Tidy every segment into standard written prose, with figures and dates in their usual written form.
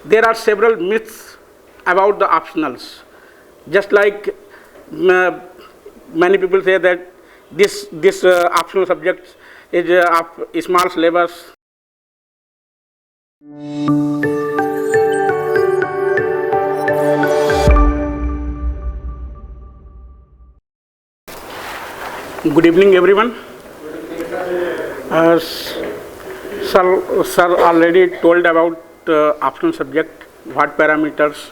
there are several myths about the optionals. Just like many people say that this optional subject is of small syllabus. Good evening, everyone. Sir already told about optional subject, what parameters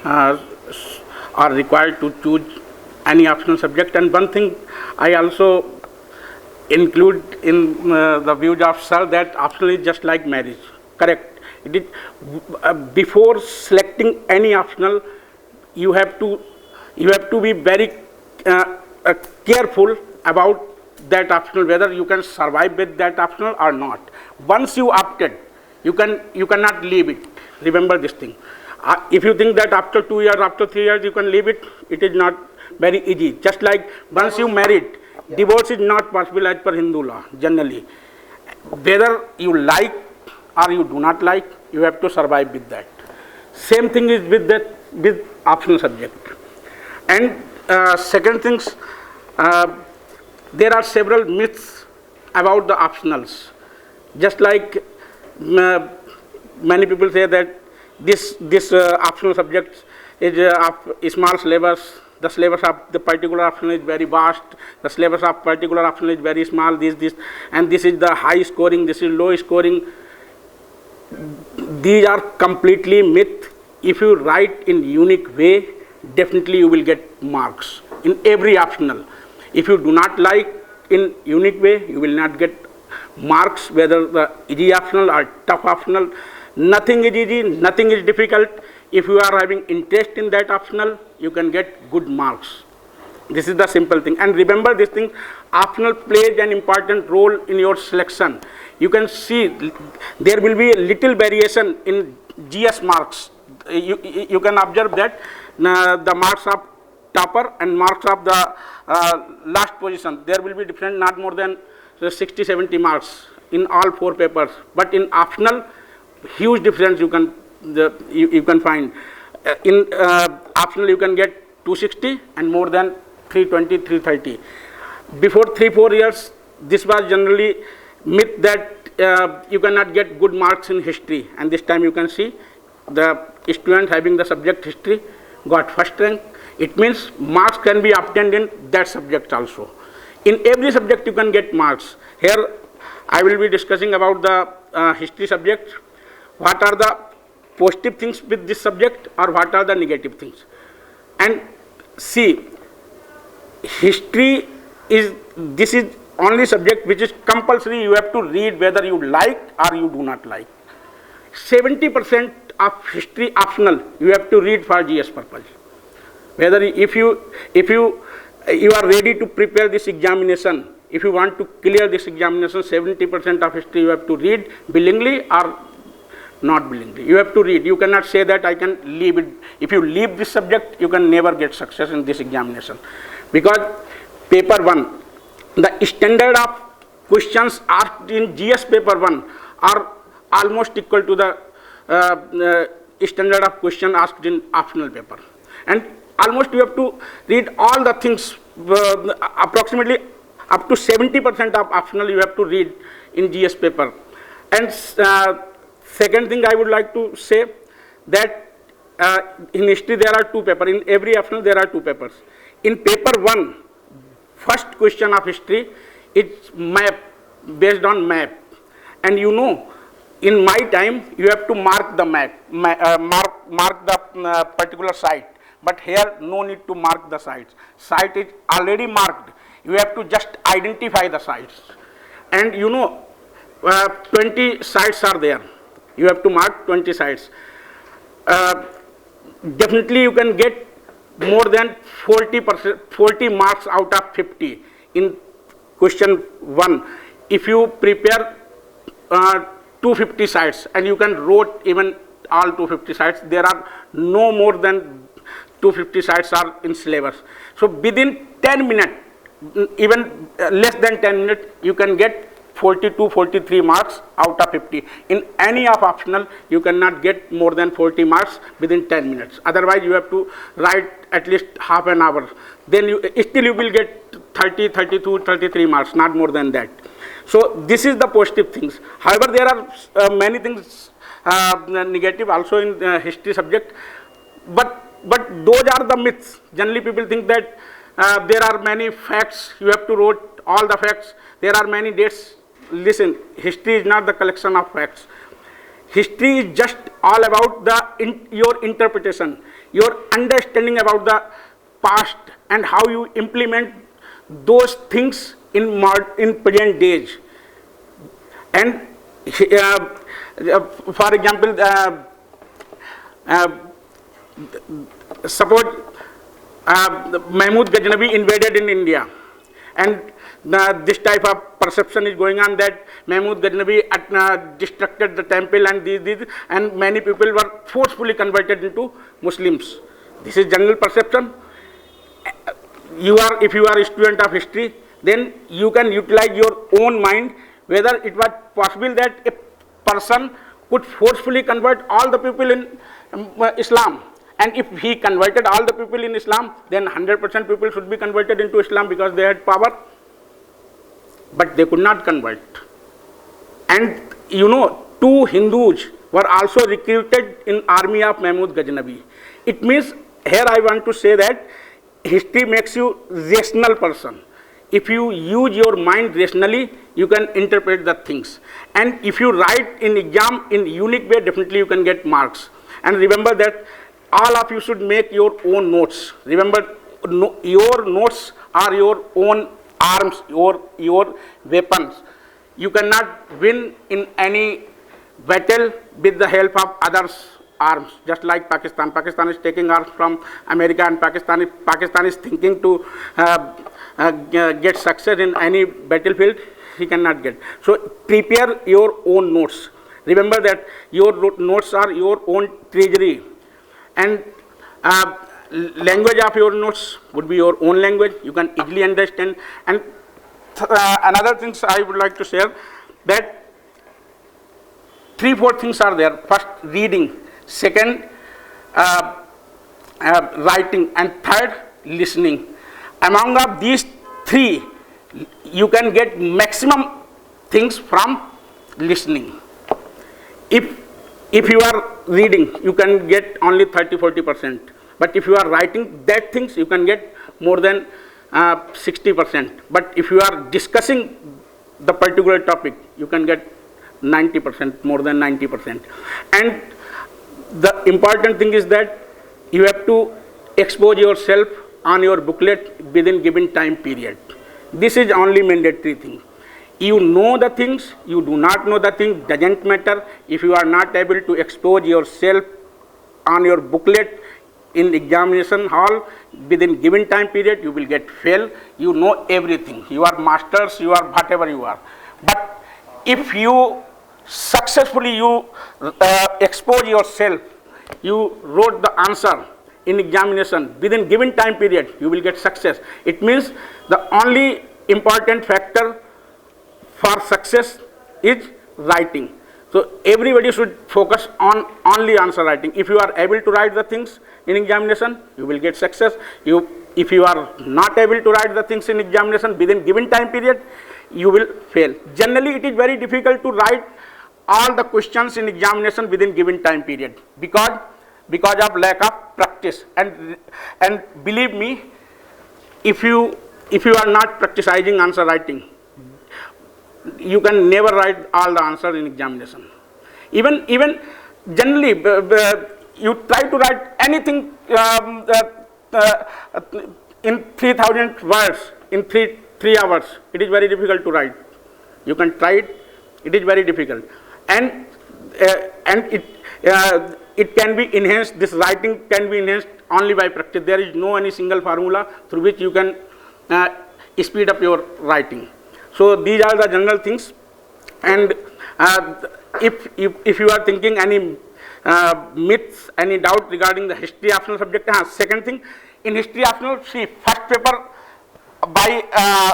are required to choose any optional subject, and one thing I also include in the views of sir, that optional is just like marriage. Correct. It is, before selecting any optional, you have to be very careful about that optional, whether you can survive with that optional or not. Once you opted, you cannot leave it. Remember this thing. If you think that after 2 years, after 3 years you can leave it, it is not very easy. Just like once you married, divorce is not possible as per Hindu law generally. Whether you like or you do not like, you have to survive with that. Same thing is with optional subject. And second things, there are several myths about the optionals. Just like many people say that this optional subject is of small syllabus. The syllabus of the particular option is very vast. The syllabus of particular option is very small. This and this is the high scoring. This is low scoring. These are completely myth. If you write in unique way, definitely you will get marks in every optional. If you do not like in unique way, you will not get marks, whether the easy optional or tough optional. Nothing is easy, nothing is difficult. If you are having interest in that optional, you can get good marks. This is the simple thing. And remember this thing, optional plays an important role in your selection. You can see there will be a little variation in GS marks. You can observe that the marks of topper and marks of the last position, there will be different, not more than 60-70 marks in all 4 papers. But in optional, huge difference you can find. In optional you can get 260 and more than 320, 330. Before 3-4 years, this was generally myth that you cannot get good marks in history, and this time you can see the student having the subject history got first rank. It means marks can be obtained in that subject also. In every subject you can get marks. Here I will be discussing about the history subject. What are the positive things with this subject or what are the negative things? And see, history is only subject which is compulsory. You have to read whether you like or you do not like. 70% of history optional you have to read for GS purpose. Whether if you are ready to prepare this examination, if you want to clear this examination, 70% of history you have to read willingly or not willingly. You have to read. You cannot say that I can leave it. If you leave this subject, you can never get success in this examination. Because paper 1, the standard of questions asked in GS paper 1 are almost equal to the standard of question asked in optional paper. And almost you have to read all the things, approximately up to 70% of optional you have to read in GS paper. And second thing I would like to say that in history there are 2 papers. In every optional there are 2 papers. In paper 1, first question of history is map, based on map. And you know, in my time you have to mark the map, mark the particular site. But here no need to mark the sites. Site is already marked. You have to just identify the sites. And you know, 20 sites are there. You have to mark 20 sites. Definitely you can get more than 40 marks out of 50 in question 1. If you prepare 250 sites and you can wrote even all 250 sites, there are no more than 250 sites are in syllabus. So within 10 minutes, even less than 10 minutes, you can get 42, 43 marks out of 50. In any of optional, you cannot get more than 40 marks within 10 minutes. Otherwise, you have to write at least half an hour. Then still you will get 30, 32, 33 marks, not more than that. So this is the positive things. However, there are many things negative also in the history subject, but those are the myths. Generally, people think that there are many facts, you have to write all the facts. There are many dates. Listen, history is not the collection of facts. History is just all about your interpretation, your understanding about the past and how you implement those things in present days. And for example, suppose Mahmud Ghaznavi invaded in India, and this type of perception is going on that Mahmud Ghaznavi destructed the temple and many people were forcefully converted into Muslims. This is general perception. If you are a student of history, then you can utilize your own mind whether it was possible that a person could forcefully convert all the people in Islam. And if he converted all the people in Islam, then 100% people should be converted into Islam because they had power. But they could not convert. And you know, 2 Hindus were also recruited in army of Mahmud Ghaznavi. It means, here I want to say that history makes you rational person. If you use your mind rationally, you can interpret the things. And if you write in exam in unique way, definitely you can get marks. And remember that all of you should make your own notes. Remember, your notes are your own arms, your weapons. You cannot win in any battle with the help of others' arms. Just like Pakistan. Pakistan is taking arms from America, and Pakistan is thinking to get success in any battlefield. He cannot get. So prepare your own notes. Remember that your notes are your own treasury. And language of your notes would be your own language. You can easily understand. And another things I would like to share, that 3-4 things are there. First, reading. Second, writing. And third, listening. Among of these 3, you can get maximum things from listening. If you are reading, you can get only 30-40%. But if you are writing that things, you can get more than 60%. But if you are discussing the particular topic, you can get 90%, more than 90%. And the important thing is that you have to expose yourself on your booklet within given time period. This is only mandatory thing. You know the things, you do not know the thing, doesn't matter. If you are not able to expose yourself on your booklet in examination hall within given time period, you will get fail. You know everything. You are masters, you are whatever you are. But if you successfully expose yourself, you wrote the answer in examination within given time period, you will get success. It means the only important factor for success is writing. So everybody should focus on only answer writing. If you are able to write the things in examination, you will get success. If you are not able to write the things in examination within given time period, you will fail. Generally, it is very difficult to write all the questions in examination within given time period because of lack of practice. And believe me, if you are not practicing answer writing, you can never write all the answer in examination. Even generally, you try to write anything in 3,000 words in 3 hours. It is very difficult to write. You can try it. It is very difficult, and it can be enhanced. This writing can be enhanced only by practice. There is no any single formula through which you can speed up your writing. So these are the general things. And if you are thinking any myths, any doubt regarding the history optional subject, second thing, in history optional, see, first paper by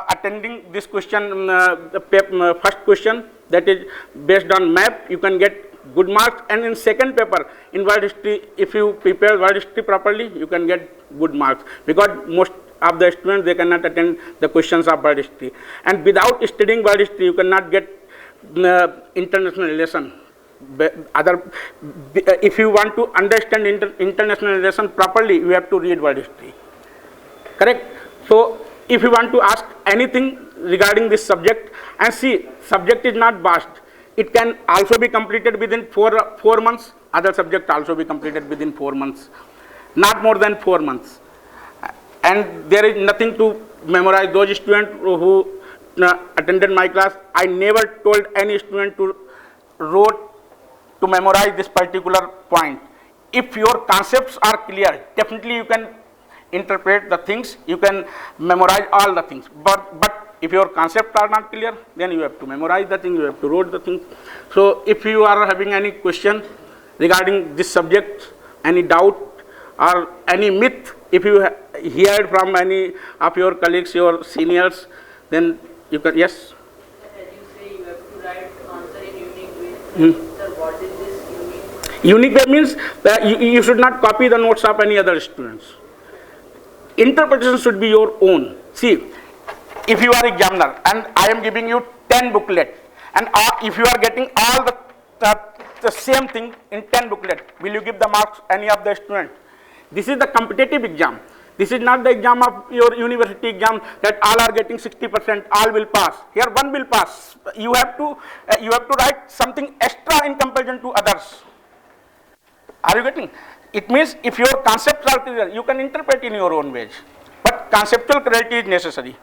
attending this question, the first question, that is based on map, you can get good marks, and in second paper in world history, if you prepare world history properly, you can get good marks, because most of the students, they cannot attend the questions of world history, and without studying world history you cannot get international relation. If you want to understand international relation properly, you have to read world history, correct? So if you want to ask anything regarding this subject, and see, subject is not vast, it can also be completed within 4 months, other subject also be completed within 4 months, not more than 4 months, and there is nothing to memorize. Those students who attended my class, I never told any student to wrote to memorize this particular point. If your concepts are clear, definitely you can interpret the things, you can memorize all the things, but if your concepts are not clear, then you have to memorize the thing, you have to write the things. So if you are having any question regarding this subject, any doubt or any myth, if you heard from any of your colleagues, your seniors, then you can, yes? As you say, you have to write answer in unique way. Sir, what is this unique? Unique way means that you should not copy the notes of any other students. Interpretation should be your own. See, if you are examiner and I am giving you 10 booklet, and if you are getting all the same thing in 10 booklet, will you give the marks any of the student? This is the competitive exam. This is not the exam of your university exam that all are getting 60%, all will pass. Here one will pass. You have to write something extra in comparison to others. Are you getting? It means if your concepts are clear, you can interpret in your own ways. But conceptual clarity is necessary.